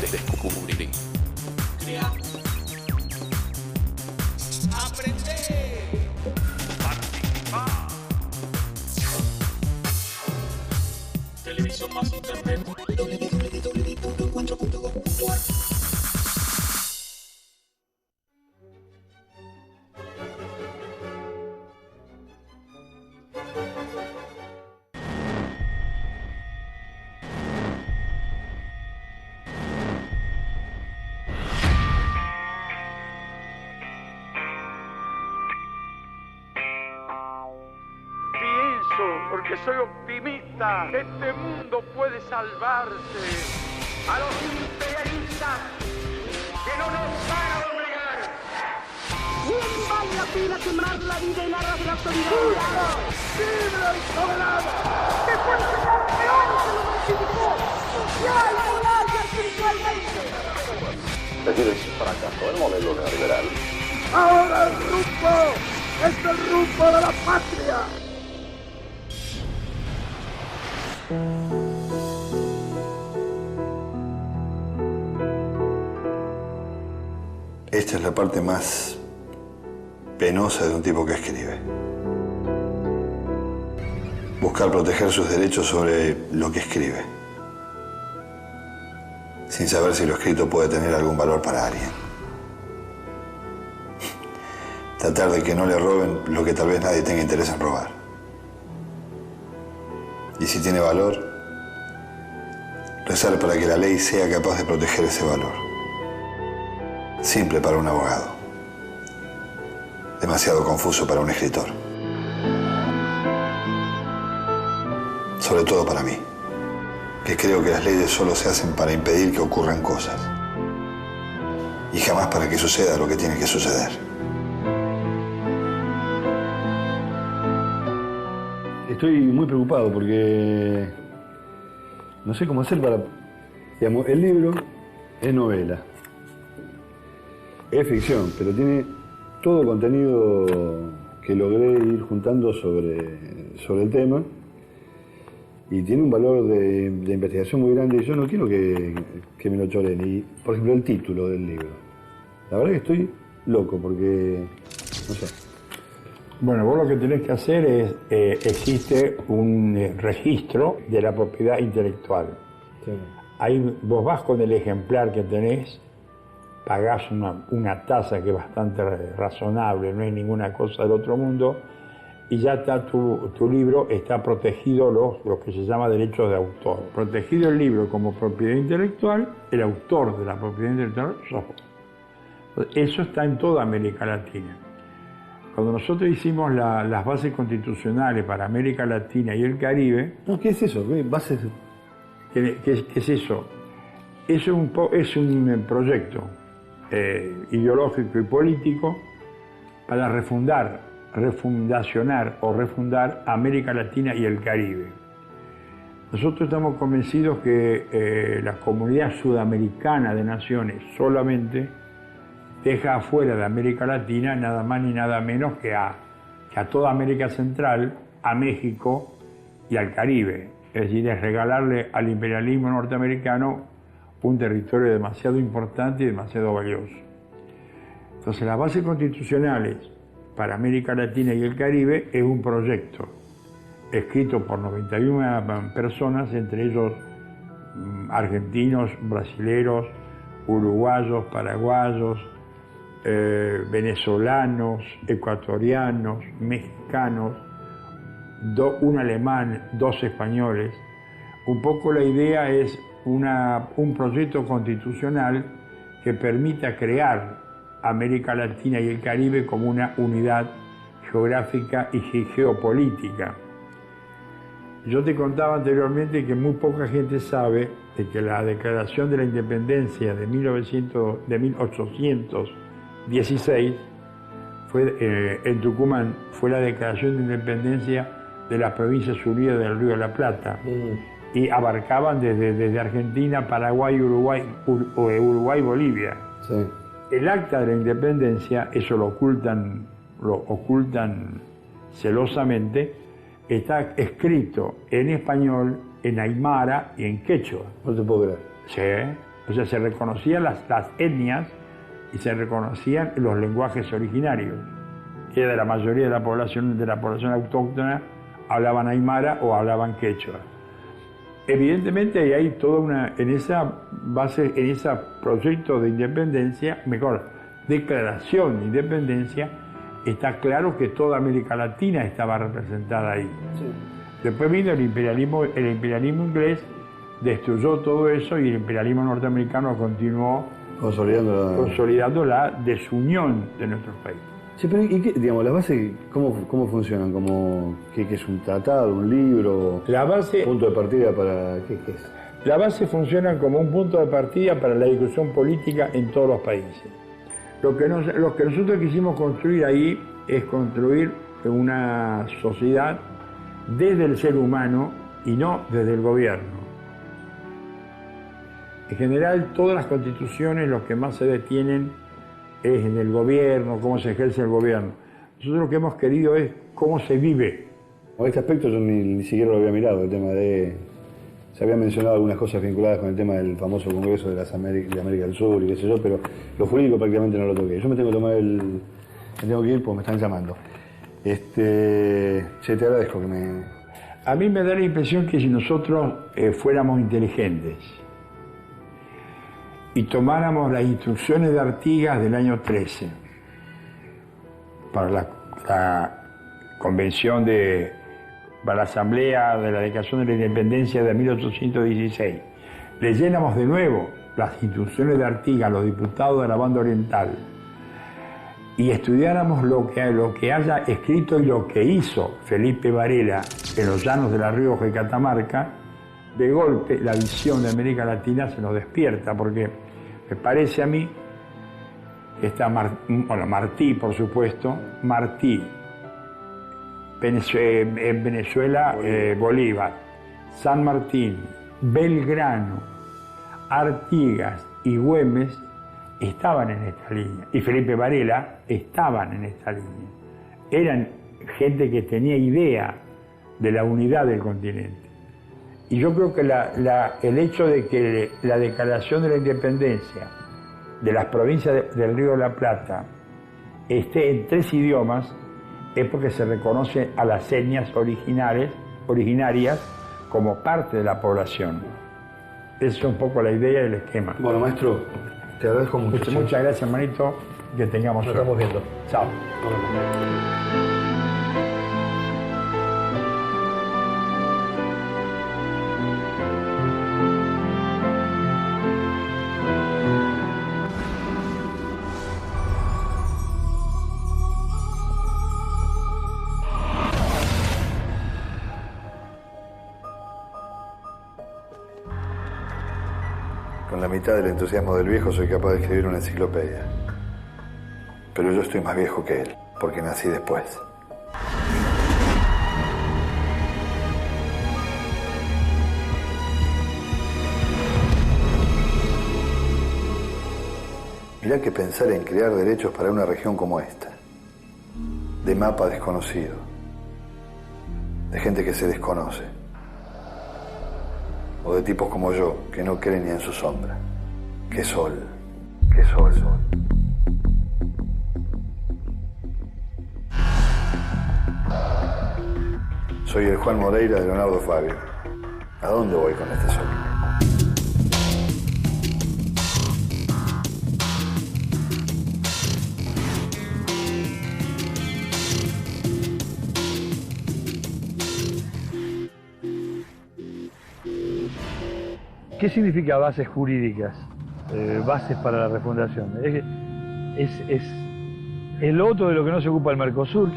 Descubrí. Crea. Aprender. Participar. Televisión más internet. www.encuentro.com.ar. Porque soy optimista, este mundo puede salvarse. A los imperialistas que no nos van a doblegar. ¿Quién vale la pena quemar la vida en aras de la autoridad? ¡Justo! ¡Libre y soberano! ¡Que puede ser peor que lo ratificó! ¡Social, moral y espiritualmente! Es decir, es un fracaso el modelo neoliberal. ¡Ahora el rumbo! ¡Es el rumbo de la patria! Esta es la parte más penosa de un tipo que escribe. Buscar proteger sus derechos sobre lo que escribe, sin saber si lo escrito puede tener algún valor para alguien. Tratar de que no le roben lo que tal vez nadie tenga interés en robar. Y si tiene valor, rezar para que la ley sea capaz de proteger ese valor. Simple para un abogado. Demasiado confuso para un escritor. Sobre todo para mí, que creo que las leyes solo se hacen para impedir que ocurran cosas. Y jamás para que suceda lo que tiene que suceder. Estoy muy preocupado porque no sé cómo hacer para... Digamos, el libro es novela, es ficción, pero tiene todo contenido que logré ir juntando sobre el tema y tiene un valor de investigación muy grande y yo no quiero que me lo choren. Y, por ejemplo, el título del libro. La verdad que estoy loco porque, no sé. Bueno, vos lo que tenés que hacer es, existe un registro de la propiedad intelectual. Sí. Ahí vos vas con el ejemplar que tenés, pagás una tasa que es bastante razonable, no hay ninguna cosa del otro mundo, y ya está tu libro, está protegido lo que se llama derechos de autor. Protegido el libro como propiedad intelectual, el autor de la propiedad intelectual sos vos. Eso está en toda América Latina. Cuando nosotros hicimos las bases constitucionales para América Latina y el Caribe... No, ¿qué es eso? ¿Qué bases? ¿Qué es eso? Eso es un proyecto ideológico y político para refundacionar o refundar América Latina y el Caribe. Nosotros estamos convencidos que la comunidad sudamericana de naciones solamente deja afuera de América Latina nada más ni nada menos que a toda América Central, a México y al Caribe. Es decir, es regalarle al imperialismo norteamericano un territorio demasiado importante y demasiado valioso. Entonces, las bases constitucionales para América Latina y el Caribe es un proyecto escrito por 91 personas, entre ellos argentinos, brasileros, uruguayos, paraguayos, venezolanos, ecuatorianos, mexicanos, un alemán, 2 españoles. Un poco la idea es un proyecto constitucional que permita crear América Latina y el Caribe como una unidad geográfica y geopolítica. Yo te contaba anteriormente que muy poca gente sabe de que la Declaración de la Independencia de 1816 fue, en Tucumán, fue la Declaración de Independencia de las Provincias Unidas del Río de la Plata. Y abarcaban desde Argentina, Paraguay, Uruguay, Bolivia. Sí. El acta de la independencia, eso lo ocultan celosamente, está escrito en español, en aymara y en quechua. No te puedo creer. Sí. O sea, se reconocían las etnias y se reconocían los lenguajes originarios. Que de la mayoría de la población autóctona hablaban aymara o hablaban quechua. Evidentemente hay toda una, en esa base, en ese proyecto de independencia, declaración de independencia, está claro que toda América Latina estaba representada ahí. Sí. Después vino el imperialismo inglés, destruyó todo eso y el imperialismo norteamericano continuó consolidando la desunión de nuestros países. Sí, pero ¿y qué, digamos, las bases cómo funcionan? ¿Qué es un tratado, un libro? La base, ¿punto de partida para qué es? La base funciona como un punto de partida para la discusión política en todos los países. Lo que nosotros quisimos construir ahí es construir una sociedad desde el ser humano y no desde el gobierno. En general, todas las constituciones lo que más se detienen es en el gobierno, cómo se ejerce el gobierno. Nosotros lo que hemos querido es cómo se vive. En este aspecto yo ni siquiera lo había mirado, el tema de... Se había mencionado algunas cosas vinculadas con el tema del famoso Congreso de América del Sur y qué sé yo, pero lo jurídico prácticamente no lo toqué. Yo me tengo que tomar me tengo que ir porque me están llamando. Te agradezco que me... A mí me da la impresión que si nosotros fuéramos inteligentes y tomáramos las instrucciones de Artigas del año 13 para la convención para la Asamblea de la Declaración de la Independencia de 1816, leyéramos de nuevo las instrucciones de Artigas, los diputados de la Banda Oriental, y estudiáramos lo que haya escrito y lo que hizo Felipe Varela en los llanos de La Rioja y Catamarca, de golpe la visión de América Latina se nos despierta, porque me parece a mí que está Martí, por supuesto, en Venezuela, Bolívar, San Martín, Belgrano, Artigas y Güemes estaban en esta línea, y Felipe Varela estaban en esta línea. Eran gente que tenía idea de la unidad del continente. Y yo creo que el hecho de que la declaración de la independencia de las provincias del Río de la Plata esté en 3 idiomas es porque se reconoce a las etnias originarias como parte de la población. Esa es un poco la idea y el esquema. Bueno, maestro, te agradezco mucho. Muchas gracias, hermanito. Que tengamos suerte. Nos estamos viendo. Chao. Con la mitad del entusiasmo del viejo soy capaz de escribir una enciclopedia. Pero yo estoy más viejo que él, porque nací después. Mirá que pensar en crear derechos para una región como esta, de mapa desconocido, de gente que se desconoce, o de tipos como yo, que no creen ni en su sombra. ¡Qué sol! ¡Qué sol! Soy el Juan Moreira de Leonardo Fabio. ¿A dónde voy con este sol? ¿Qué significa bases jurídicas? Bases para la refundación. Es el otro de lo que no se ocupa el Mercosur.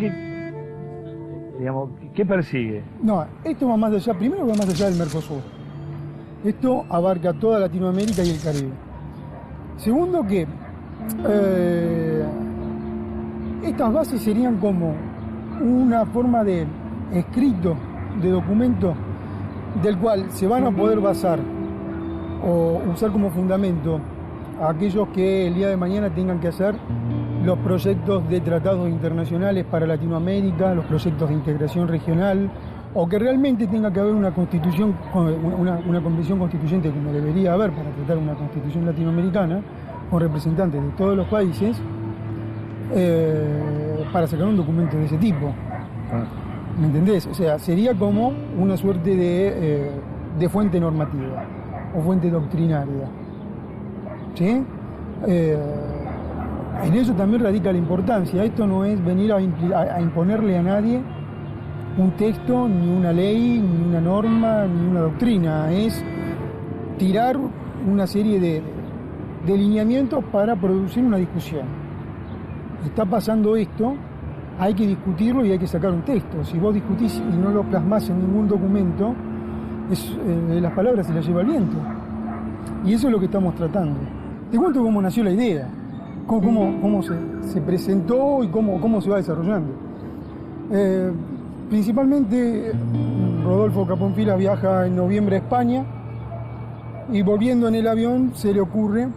¿Qué persigue? No, esto va más allá, primero va más allá del Mercosur. Esto abarca toda Latinoamérica y el Caribe. Segundo que estas bases serían como una forma de escrito, de documento, del cual se van a poder basar o usar como fundamento a aquellos que el día de mañana tengan que hacer los proyectos de tratados internacionales para Latinoamérica, los proyectos de integración regional o que realmente tenga que haber una constitución, una convención constituyente como debería haber para tratar una constitución latinoamericana, con representantes de todos los países, para sacar un documento de ese tipo. ¿Me entendés? O sea, sería como una suerte de fuente normativa o fuente doctrinaria. ¿Sí? En eso también radica la importancia. Esto no es venir a imponerle a nadie un texto, ni una ley, ni una norma, ni una doctrina. Es tirar una serie de lineamientos para producir una discusión. Está pasando esto, hay que discutirlo y hay que sacar un texto. Si vos discutís y no lo plasmás en ningún documento, las palabras se las lleva el viento. Y eso es lo que estamos tratando. Te cuento cómo nació la idea, cómo se presentó y cómo se va desarrollando. Principalmente, Rodolfo Caponfila viaja en noviembre a España y volviendo en el avión se le ocurre,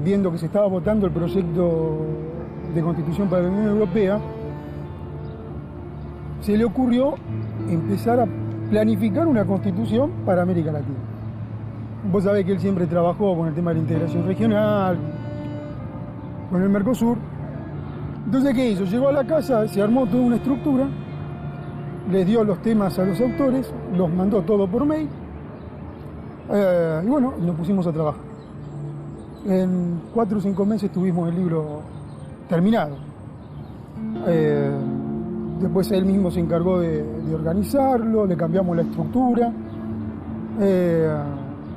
viendo que se estaba votando el proyecto de Constitución para la Unión Europea, se le ocurrió empezar a planificar una Constitución para América Latina. Vos sabés que él siempre trabajó con el tema de la integración regional, con el Mercosur. Entonces, ¿qué hizo? Llegó a la casa, se armó toda una estructura, les dio los temas a los autores, los mandó todo por mail, y bueno, nos pusimos a trabajar. En 4 o 5 meses tuvimos el libro terminado. Después él mismo se encargó de organizarlo, le cambiamos la estructura.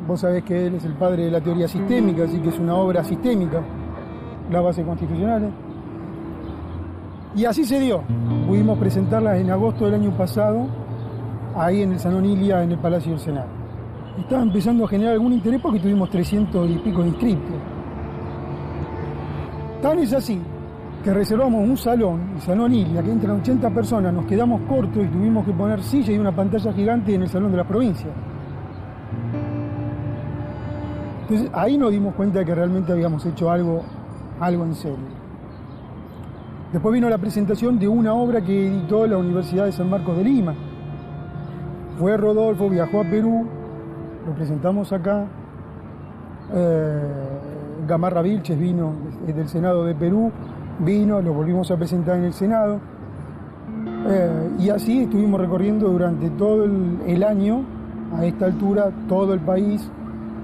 Vos sabés que él es el padre de la teoría sistémica, así que es una obra sistémica, las bases constitucionales. Y así se dio. Pudimos presentarlas en agosto del año pasado, ahí en el Salón Ilia, en el Palacio del Senado. Estaba empezando a generar algún interés porque tuvimos 300 y pico de inscriptos. Tan es así que reservamos un salón, el Salón Ilia, que entran 80 personas, nos quedamos cortos y tuvimos que poner silla y una pantalla gigante en el Salón de las Provincias. Entonces ahí nos dimos cuenta de que realmente habíamos hecho algo en serio. Después vino la presentación de una obra que editó la Universidad de San Marcos de Lima. Fue Rodolfo, viajó a Perú, lo presentamos acá. Gamarra Vilches vino del Senado de Perú, vino, lo volvimos a presentar en el Senado. Y así estuvimos recorriendo durante todo el año, a esta altura, todo el país.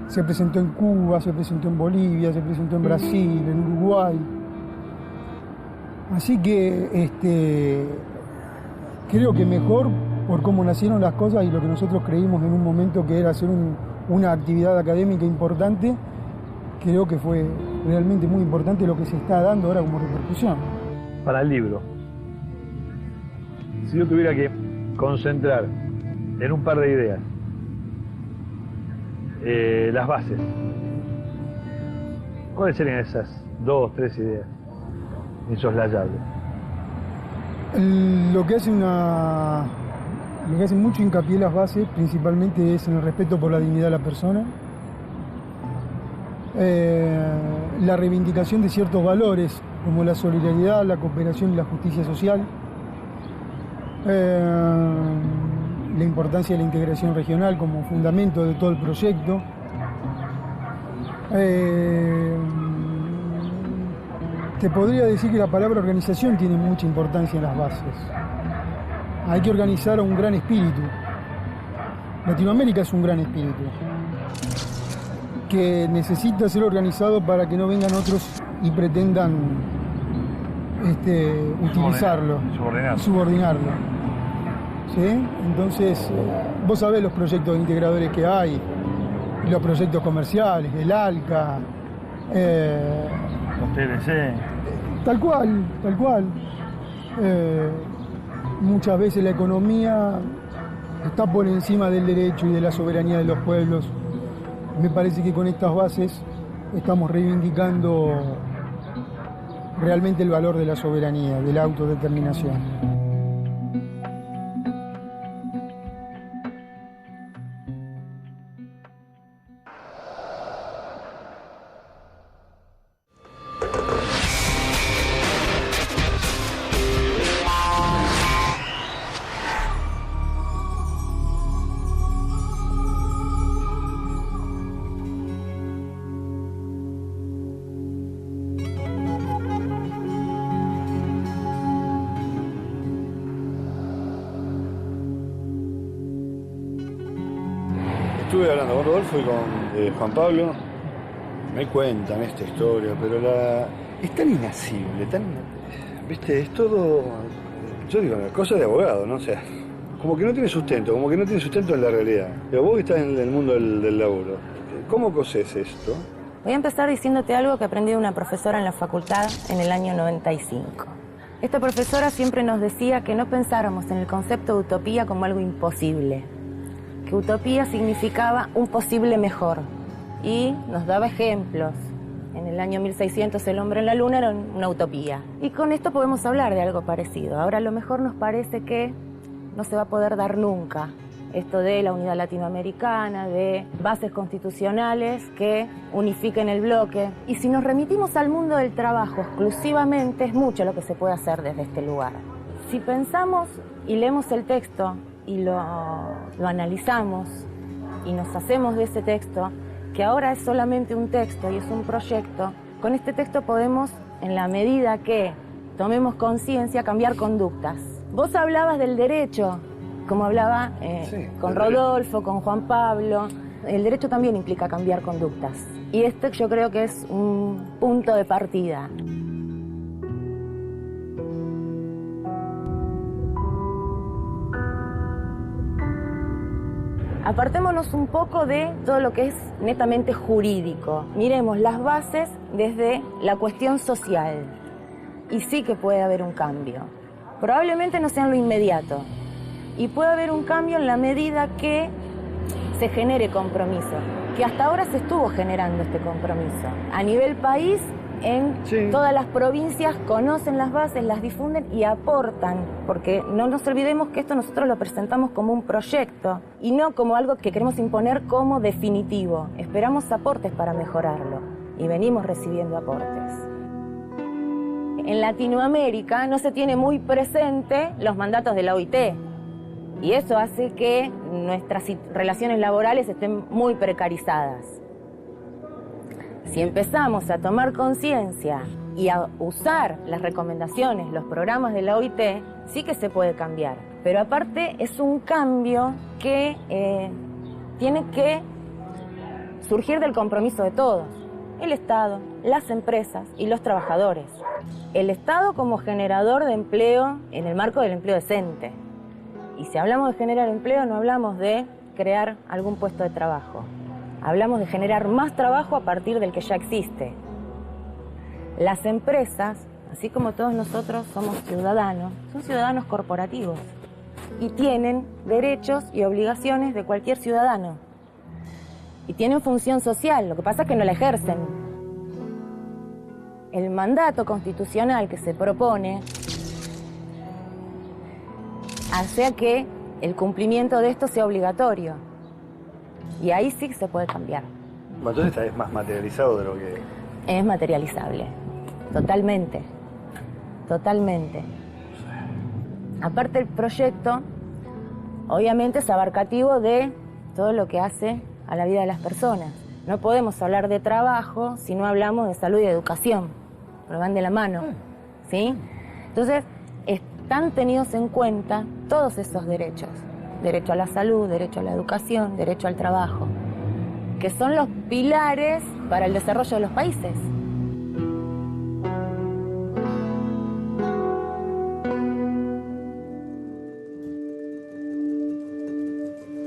Se presentó en Cuba, se presentó en Bolivia, se presentó en Brasil, en Uruguay. Así que creo que mejor por cómo nacieron las cosas y lo que nosotros creímos en un momento que era hacer una actividad académica importante, creo que fue realmente muy importante lo que se está dando ahora como repercusión. Para el libro, si yo tuviera que concentrar en un par de ideas las bases, ¿cuáles serían esas 2 o 3 ideas insoslayables? Lo que hace mucho hincapié en las bases principalmente es en el respeto por la dignidad de la persona, la reivindicación de ciertos valores como la solidaridad, la cooperación y la justicia social, la importancia de la integración regional como fundamento de todo el proyecto, te podría decir que la palabra organización tiene mucha importancia en las bases. Hay que organizar a un gran espíritu. Latinoamérica es un gran espíritu que necesita ser organizado para que no vengan otros y pretendan utilizarlo, subordinarlo. ¿Sí? Entonces, vos sabés los proyectos integradores que hay, los proyectos comerciales, el ALCA, los TLC. Tal cual. Muchas veces la economía está por encima del derecho y de la soberanía de los pueblos. Me parece que con estas bases estamos reivindicando realmente el valor de la soberanía, de la autodeterminación. estuve hablando con Rodolfo y con Juan Pablo. Me cuentan esta historia, pero es tan inasible, viste, es todo, yo digo, cosa de abogado, ¿no? O sea, como que no tiene sustento, en la realidad. Pero vos que estás en el mundo del laburo, ¿cómo cosés esto? Voy a empezar diciéndote algo que aprendí de una profesora en la facultad en el año 95. Esta profesora siempre nos decía que no pensáramos en el concepto de utopía como algo imposible, que utopía significaba un posible mejor, y nos daba ejemplos. En el año 1600 el hombre en la luna era una utopía. Y con esto podemos hablar de algo parecido. Ahora a lo mejor nos parece que no se va a poder dar nunca esto de la unidad latinoamericana, de bases constitucionales que unifiquen el bloque. Y si nos remitimos al mundo del trabajo exclusivamente, es mucho lo que se puede hacer desde este lugar. Si pensamos y leemos el texto y lo analizamos y nos hacemos de ese texto, que ahora es solamente un texto y es un proyecto, con este texto podemos, en la medida que tomemos conciencia, cambiar conductas. Vos hablabas del derecho, como hablaba con Rodolfo, con Juan Pablo. El derecho también implica cambiar conductas. Y este yo creo que es un punto de partida. Apartémonos un poco de todo lo que es netamente jurídico. Miremos las bases desde la cuestión social. Y sí que puede haber un cambio. Probablemente no sea en lo inmediato. Y puede haber un cambio en la medida que se genere compromiso. Que hasta ahora se estuvo generando este compromiso. A nivel país, en todas las provincias conocen las bases, las difunden y aportan, porque no nos olvidemos que esto nosotros lo presentamos como un proyecto y no como algo que queremos imponer como definitivo. Esperamos aportes para mejorarlo y venimos recibiendo aportes. En Latinoamérica no se tiene muy presente los mandatos de la OIT y eso hace que nuestras relaciones laborales estén muy precarizadas. Si empezamos a tomar conciencia y a usar las recomendaciones, los programas de la OIT, sí que se puede cambiar. Pero aparte es un cambio que tiene que surgir del compromiso de todos. El Estado, las empresas y los trabajadores. El Estado como generador de empleo en el marco del empleo decente. Y si hablamos de generar empleo, no hablamos de crear algún puesto de trabajo. Hablamos de generar más trabajo a partir del que ya existe. Las empresas, así como todos nosotros somos ciudadanos, son ciudadanos corporativos y tienen derechos y obligaciones de cualquier ciudadano. Y tienen función social, lo que pasa es que no la ejercen. El mandato constitucional que se propone hace que el cumplimiento de esto sea obligatorio. Y ahí sí se puede cambiar. Entonces es más materializado de lo que... Es materializable, totalmente, totalmente. Aparte el proyecto, obviamente es abarcativo de todo lo que hace a la vida de las personas. No podemos hablar de trabajo si no hablamos de salud y educación, pero van de la mano, ¿sí? Entonces, están tenidos en cuenta todos esos derechos. Derecho a la salud, derecho a la educación, derecho al trabajo, que son los pilares para el desarrollo de los países.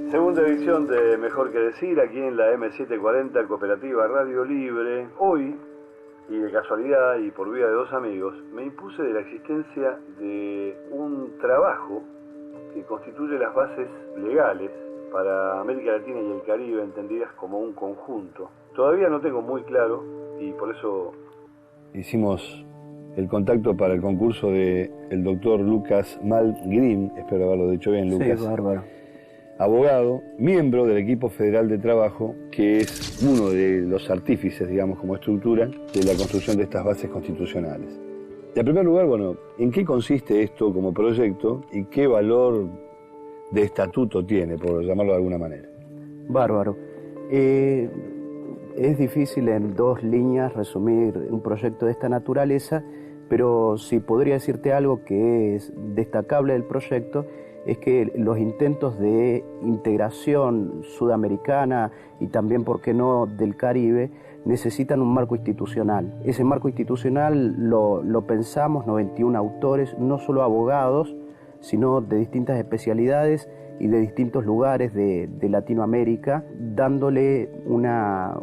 Segunda edición de Mejor que Decir, aquí en la M740 Cooperativa Radio Libre. Hoy, y de casualidad y por vía de dos amigos, me impuse de la existencia de un trabajo que constituye las bases legales para América Latina y el Caribe, entendidas como un conjunto. Todavía no tengo muy claro, y por eso hicimos el contacto para el concurso del doctor Lucas Malgrim, espero haberlo dicho bien, Lucas. Sí, bárbaro. Abogado, miembro del equipo federal de trabajo, que es uno de los artífices, digamos, como estructura, de la construcción de estas bases constitucionales. En primer lugar, bueno, ¿en qué consiste esto como proyecto y qué valor de estatuto tiene, por llamarlo de alguna manera? Bárbaro. Es difícil en dos líneas resumir un proyecto de esta naturaleza, pero sí podría decirte algo que es destacable del proyecto, es que los intentos de integración sudamericana y también, ¿por qué no?, del Caribe, necesitan un marco institucional. Ese marco institucional lo pensamos 91 autores, no solo abogados, sino de distintas especialidades y de distintos lugares de Latinoamérica, dándole una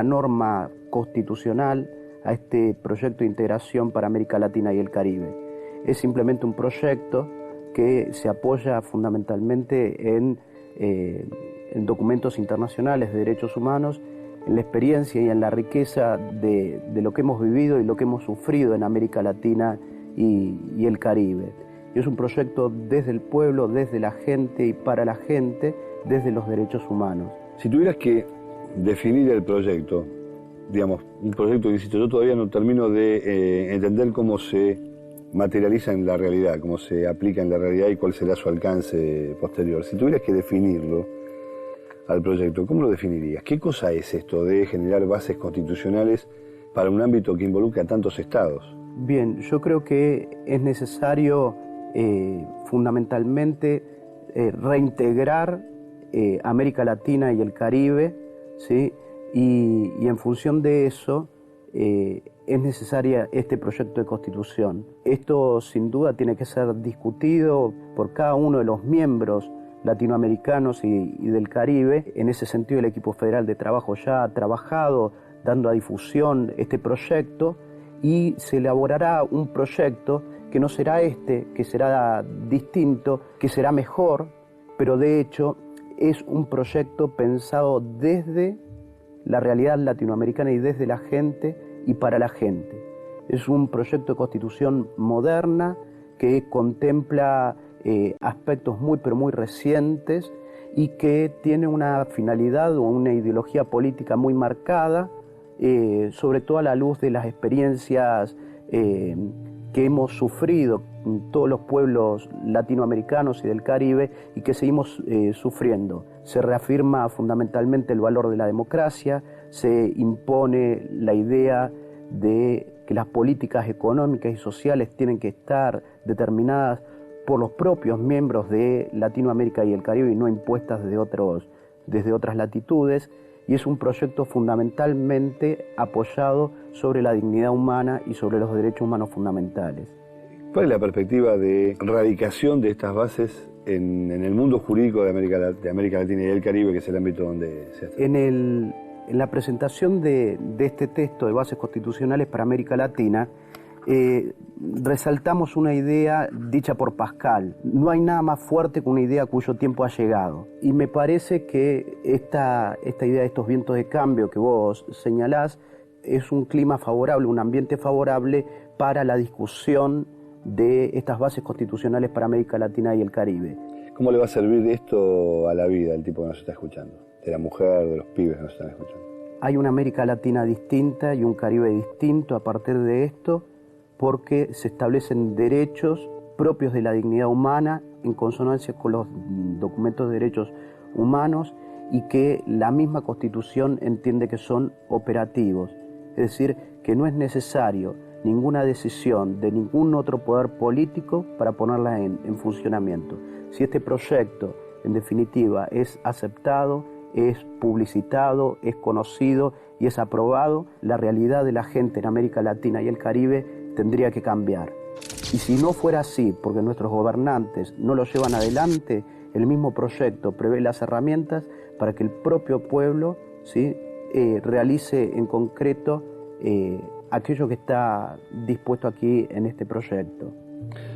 norma constitucional a este proyecto de integración para América Latina y el Caribe. Es simplemente un proyecto que se apoya fundamentalmente en documentos internacionales de derechos humanos, en la experiencia y en la riqueza de lo que hemos vivido y lo que hemos sufrido en América Latina y el Caribe. Y es un proyecto desde el pueblo, desde la gente y para la gente, desde los derechos humanos. Si tuvieras que definir el proyecto, digamos, un proyecto que insisto, yo todavía no termino de entender cómo se materializa en la realidad, cómo se aplica en la realidad y cuál será su alcance posterior. Si tuvieras que definirlo al proyecto, ¿cómo lo definirías? ¿Qué cosa es esto de generar bases constitucionales para un ámbito que involucra a tantos estados? Bien, yo creo que es necesario fundamentalmente reintegrar América Latina y el Caribe, ¿sí? Y en función de eso es necesaria este proyecto de constitución. Esto sin duda tiene que ser discutido por cada uno de los miembros latinoamericanos y del Caribe. En ese sentido, el equipo federal de trabajo ya ha trabajado dando a difusión este proyecto y se elaborará un proyecto que no será este, que será distinto, que será mejor, pero de hecho es un proyecto pensado desde la realidad latinoamericana y desde la gente y para la gente. Es un proyecto de constitución moderna que contempla aspectos muy pero muy recientes y que tiene una finalidad o una ideología política muy marcada, sobre todo a la luz de las experiencias que hemos sufrido todos los pueblos latinoamericanos y del Caribe y que seguimos sufriendo. Se reafirma fundamentalmente el valor de la democracia, se impone la idea de que las políticas económicas y sociales tienen que estar determinadas por los propios miembros de Latinoamérica y el Caribe y no impuestas desde otras latitudes, y es un proyecto fundamentalmente apoyado sobre la dignidad humana y sobre los derechos humanos fundamentales. ¿Cuál es la perspectiva de radicación de estas bases en el mundo jurídico de América Latina y el Caribe, que es el ámbito donde se hace? En la presentación de este texto de bases constitucionales para América Latina, resaltamos una idea dicha por Pascal. No hay nada más fuerte que una idea cuyo tiempo ha llegado. Y me parece que esta idea de estos vientos de cambio que vos señalás es un clima favorable, un ambiente favorable para la discusión de estas bases constitucionales para América Latina y el Caribe. ¿Cómo le va a servir esto a la vida del tipo que nos está escuchando? De la mujer, de los pibes que nos están escuchando. Hay una América Latina distinta y un Caribe distinto a partir de esto, porque se establecen derechos propios de la dignidad humana en consonancia con los documentos de derechos humanos y que la misma Constitución entiende que son operativos. Es decir, que no es necesario ninguna decisión de ningún otro poder político para ponerla en funcionamiento. Si este proyecto, en definitiva, es aceptado, es publicitado, es conocido y es aprobado, la realidad de la gente en América Latina y el Caribe tendría que cambiar. Y si no fuera así, porque nuestros gobernantes no lo llevan adelante, el mismo proyecto prevé las herramientas para que el propio pueblo, ¿sí?, realice en concreto aquello que está dispuesto aquí en este proyecto.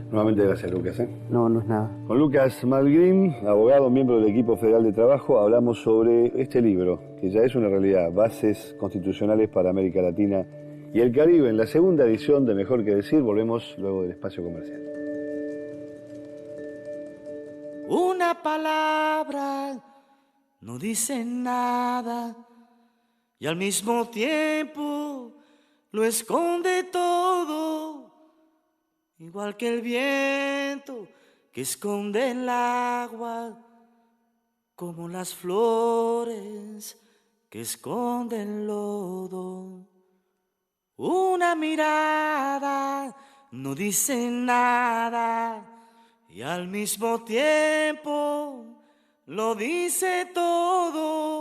Nuevamente gracias, Lucas. No es nada. Con Lucas Malgrim, abogado, miembro del equipo federal de trabajo, hablamos sobre este libro, que ya es una realidad, Bases Constitucionales para América Latina y el Caribe, en la segunda edición de Mejor que Decir. Volvemos luego del espacio comercial. Una palabra no dice nada y al mismo tiempo lo esconde todo, igual que el viento que esconde el agua, como las flores que esconden el lodo. Una mirada no dice nada y al mismo tiempo lo dice todo.